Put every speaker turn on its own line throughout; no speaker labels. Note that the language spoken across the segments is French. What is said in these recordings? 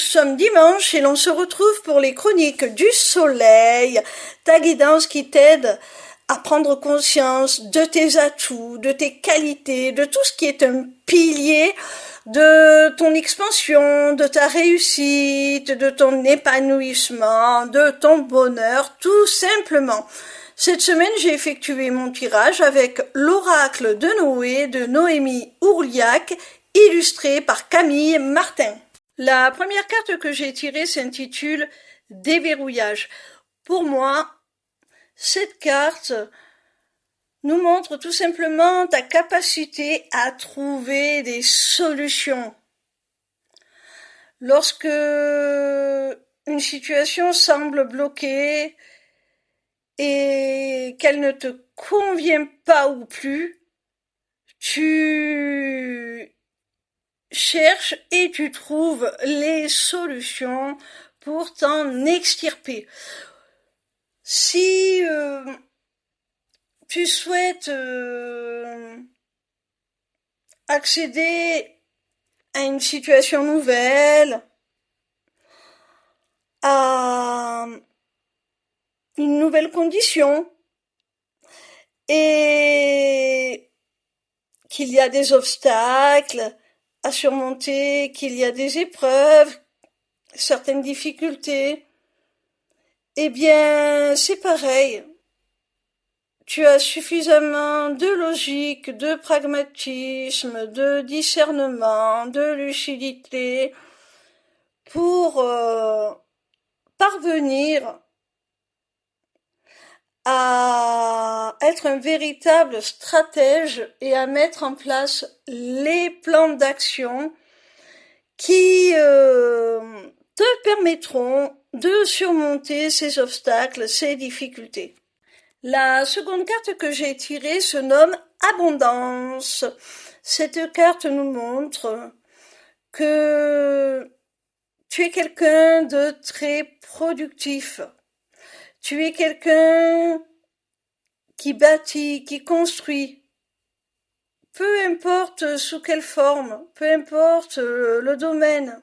sommes dimanche et l'on se retrouve pour les chroniques du soleil, ta guidance qui t'aide à prendre conscience de tes atouts, de tes qualités, de tout ce qui est un pilier de ton expansion, de ta réussite, de ton épanouissement, de ton bonheur, tout simplement. Cette semaine, j'ai effectué mon tirage avec l'oracle de Noé de Noémie Ourliac, illustré par Camille Martin. La première carte que j'ai tirée s'intitule « Déverrouillage ». Pour moi, cette carte nous montre tout simplement ta capacité à trouver des solutions. Lorsque une situation semble bloquée et qu'elle ne te convient pas ou plus, tu cherches et tu trouves les solutions pour t'en extirper. Si tu souhaites accéder à une situation nouvelle, à une nouvelle condition, et qu'il y a des obstacles à surmonter, qu'il y a des épreuves, certaines difficultés, eh bien, c'est pareil. Tu as suffisamment de logique, de pragmatisme, de discernement, de lucidité pour parvenir à être un véritable stratège et à mettre en place les plans d'action qui te permettront de surmonter ces obstacles, ces difficultés. La seconde carte que j'ai tirée se nomme Abondance. Cette carte nous montre que tu es quelqu'un de très productif. Tu es quelqu'un qui bâtit, qui construit. Peu importe sous quelle forme, peu importe le domaine.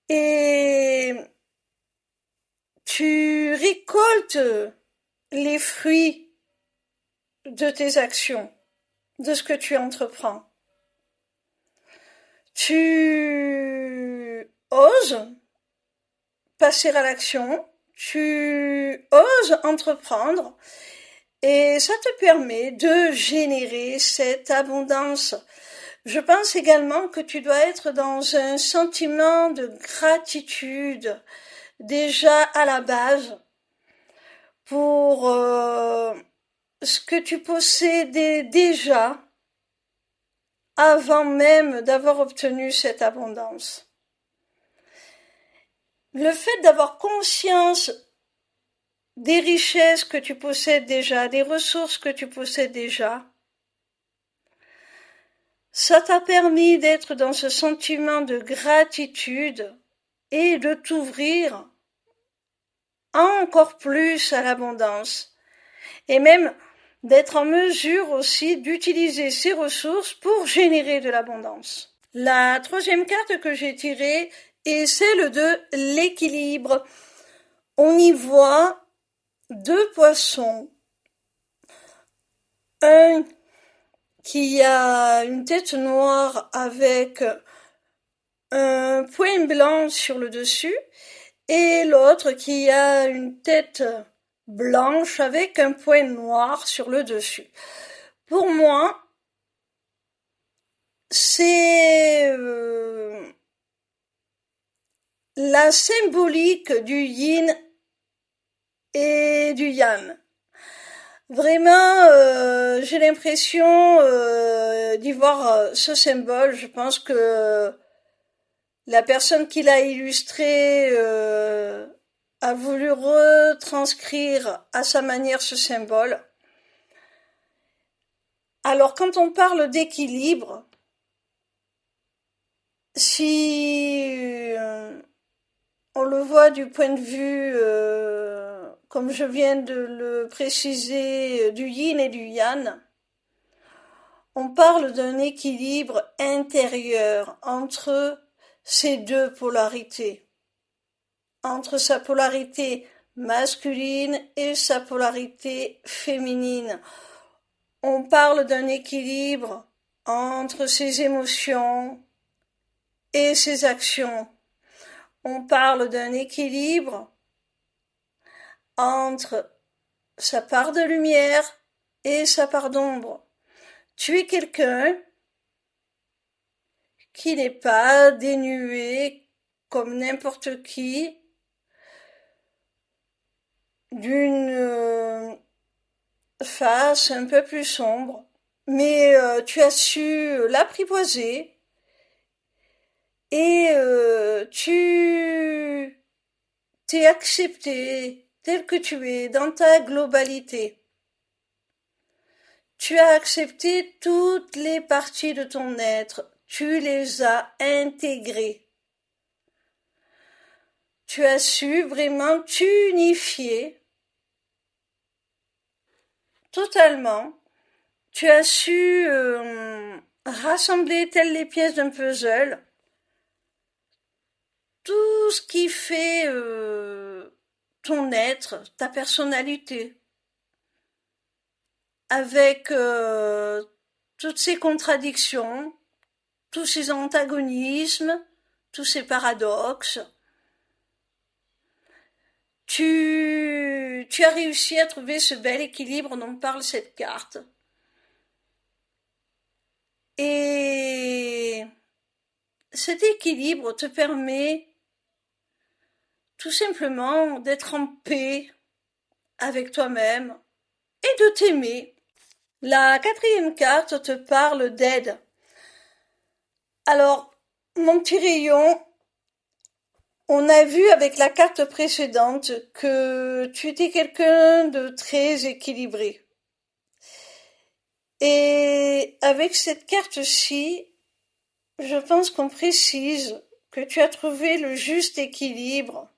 Et tu récoltes les fruits de tes actions, de ce que tu entreprends. Tu oses passer à l'action, tu oses entreprendre et ça te permet de générer cette abondance. Je pense également que tu dois être dans un sentiment de gratitude déjà à la base pour ce que tu possédais déjà avant même d'avoir obtenu cette abondance. Le fait d'avoir conscience des richesses que tu possèdes déjà, des ressources que tu possèdes déjà, ça t'a permis d'être dans ce sentiment de gratitude et de t'ouvrir encore plus à l'abondance. Et même d'être en mesure aussi d'utiliser ces ressources pour générer de l'abondance. La troisième carte que j'ai tirée est celle de l'équilibre. On y voit deux poissons. Un qui a une tête noire avec un point blanc sur le dessus et l'autre qui a une tête blanche avec un point noir sur le dessus. Pour moi, c'est la symbolique du yin et du yang. Vraiment, j'ai l'impression d'y voir ce symbole. Je pense que la personne qui l'a illustré a voulu retranscrire à sa manière ce symbole. Alors, quand on parle d'équilibre, si on le voit du point de vue, comme je viens de le préciser, du yin et du yang, on parle d'un équilibre intérieur entre ces deux polarités, entre sa polarité masculine et sa polarité féminine. On parle d'un équilibre entre ses émotions et ses actions. On parle d'un équilibre entre sa part de lumière et sa part d'ombre. Tu es quelqu'un qui n'est pas dénué comme n'importe qui d'une face un peu plus sombre, mais tu as su l'apprivoiser et tu t'es accepté tel que tu es dans ta globalité. Tu as accepté toutes les parties de ton être, tu les as intégrées. Tu as su vraiment t'unifier totalement. Tu as su rassembler telles les pièces d'un puzzle tout ce qui fait ton être, ta personnalité, avec toutes ces contradictions, tous ces antagonismes, tous ces paradoxes. Tu as réussi à trouver ce bel équilibre dont parle cette carte. Et cet équilibre te permet tout simplement d'être en paix avec toi-même et de t'aimer. La quatrième carte te parle d'aide. Alors, mon petit rayon, on a vu avec la carte précédente que tu étais quelqu'un de très équilibré. Et avec cette carte-ci, je pense qu'on précise que tu as trouvé le juste équilibre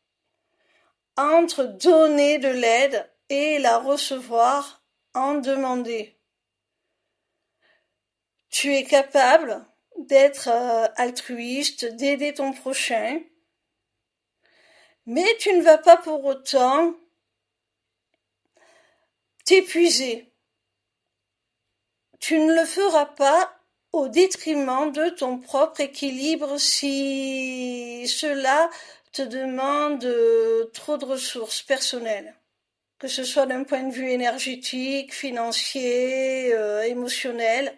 entre donner de l'aide et la recevoir en demander. Tu es capable d'être altruiste, d'aider ton prochain, mais tu ne vas pas pour autant t'épuiser. Tu ne le feras pas au détriment de ton propre équilibre si cela te demande trop de ressources personnelles, que ce soit d'un point de vue énergétique, financier, émotionnel.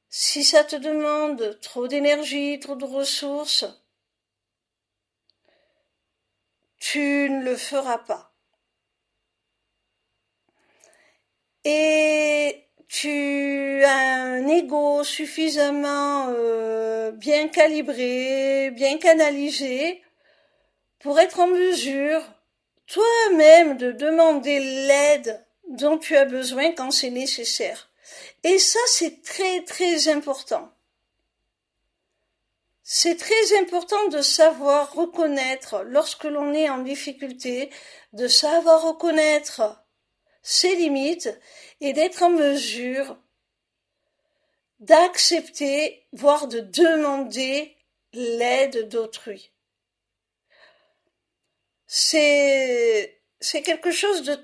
Si ça te demande trop d'énergie, trop de ressources, tu ne le feras pas. Et tu as un ego suffisamment bien calibré, bien canalisé pour être en mesure toi-même de demander l'aide dont tu as besoin quand c'est nécessaire. Et ça, c'est très très important. C'est très important de savoir reconnaître lorsque l'on est en difficulté, de savoir reconnaître ses limites et d'être en mesure d'accepter, voire de demander l'aide d'autrui. C'est quelque chose de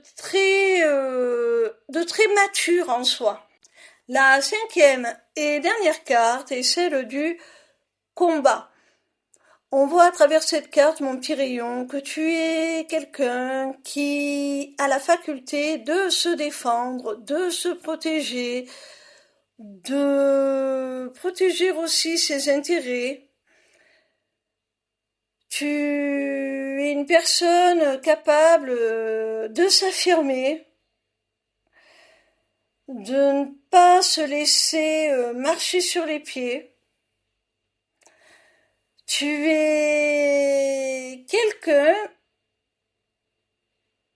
très mature en soi. La cinquième et dernière carte est celle du combat. On voit à travers cette carte, mon petit rayon, que tu es quelqu'un qui a la faculté de se défendre, de se protéger, de protéger aussi ses intérêts. Tu es une personne capable de s'affirmer, de ne pas se laisser marcher sur les pieds. Tu es quelqu'un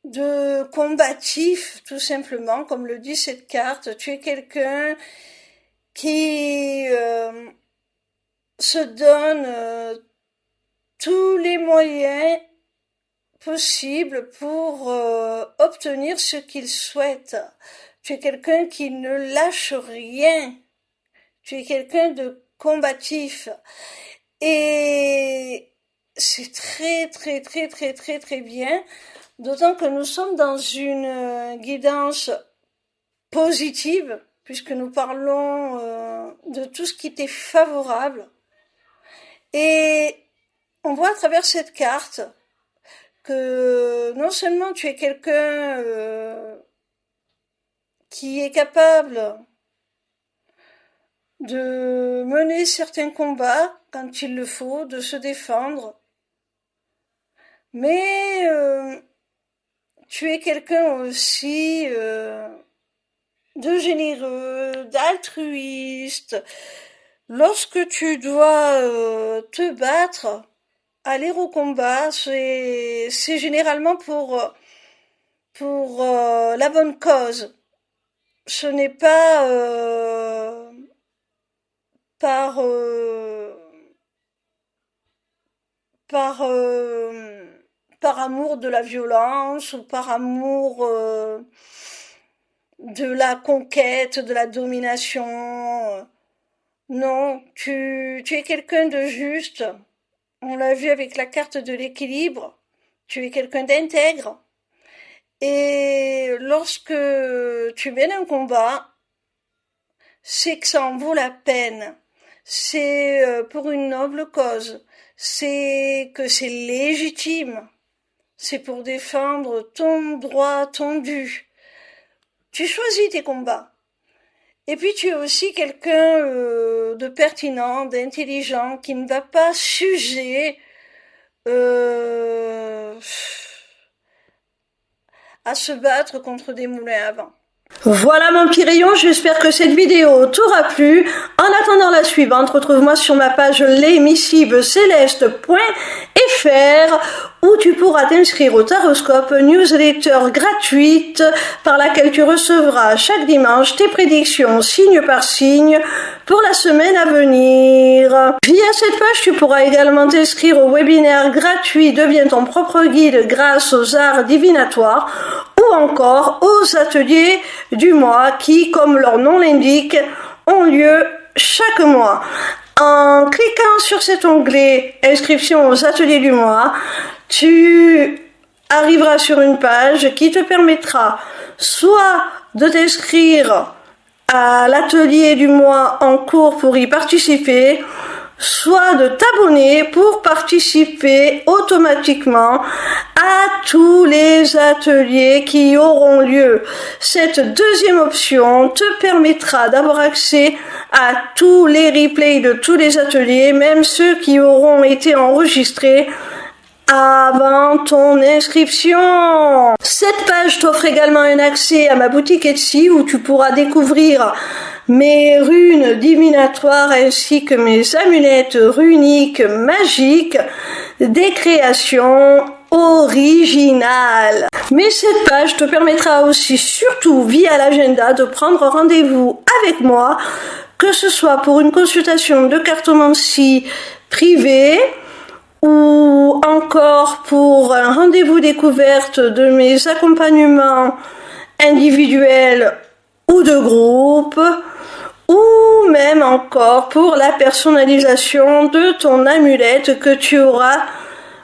de combatif, tout simplement, comme le dit cette carte. Tu es quelqu'un qui se donne tous les moyens possibles pour obtenir ce qu'il souhaite. Tu es quelqu'un qui ne lâche rien. Tu es quelqu'un de combatif. Et c'est très très très très très très bien, d'autant que nous sommes dans une guidance positive, puisque nous parlons de tout ce qui t'est favorable. Et on voit à travers cette carte que non seulement tu es quelqu'un qui est capable de mener certains combats quand il le faut, de se défendre, mais tu es quelqu'un aussi de généreux, d'altruiste. Lorsque tu dois te battre, aller au combat, c'est généralement pour la bonne cause. Ce n'est pas par amour de la violence ou par amour de la conquête, de la domination. Non, tu es quelqu'un de juste. On l'a vu avec la carte de l'équilibre. Tu es quelqu'un d'intègre. Et lorsque tu mènes un combat, c'est que ça en vaut la peine. C'est pour une noble cause. C'est que c'est légitime. C'est pour défendre ton droit, ton dû. Tu choisis tes combats. Et puis tu es aussi quelqu'un de pertinent, d'intelligent, qui ne va pas s'user à se battre contre des moulins à vent. Voilà mon petit rayon, j'espère que cette vidéo t'aura plu. En attendant la suivante, retrouve-moi sur ma page lesmissiblecéleste.fr où tu pourras t'inscrire au Taroscope, newsletter gratuite par laquelle tu recevras chaque dimanche tes prédictions signe par signe pour la semaine à venir. Via cette page, tu pourras également t'inscrire au webinaire gratuit Deviens ton propre guide grâce aux arts divinatoires ou encore aux ateliers du mois qui, comme leur nom l'indique, ont lieu chaque mois. En cliquant sur cet onglet Inscription aux ateliers du mois, tu arriveras sur une page qui te permettra soit de t'inscrire à l'atelier du mois en cours pour y participer, soit de t'abonner pour participer automatiquement à tous les ateliers qui auront lieu. Cette deuxième option te permettra d'avoir accès à tous les replays de tous les ateliers, même ceux qui auront été enregistrés avant ton inscription. Cette page t'offre également un accès à ma boutique Etsy où tu pourras découvrir mes runes divinatoires ainsi que mes amulettes runiques magiques, des créations originales. Mais cette page te permettra aussi, surtout via l'agenda, de prendre rendez-vous avec moi, que ce soit pour une consultation de cartomancie privée ou encore pour un rendez-vous découverte de mes accompagnements individuels ou de groupe, ou même encore pour la personnalisation de ton amulette que tu auras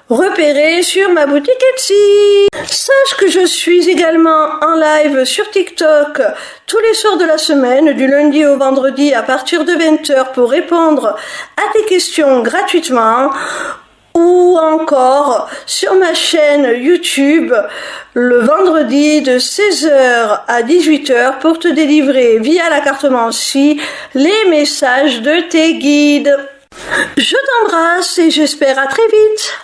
repérée sur ma boutique Etsy. Sache que je suis également en live sur TikTok tous les soirs de la semaine, du lundi au vendredi à partir de 20h pour répondre à tes questions gratuitement, ou encore sur ma chaîne YouTube le vendredi de 16h à 18h pour te délivrer via la cartomancie les messages de tes guides. Je t'embrasse et j'espère à très vite.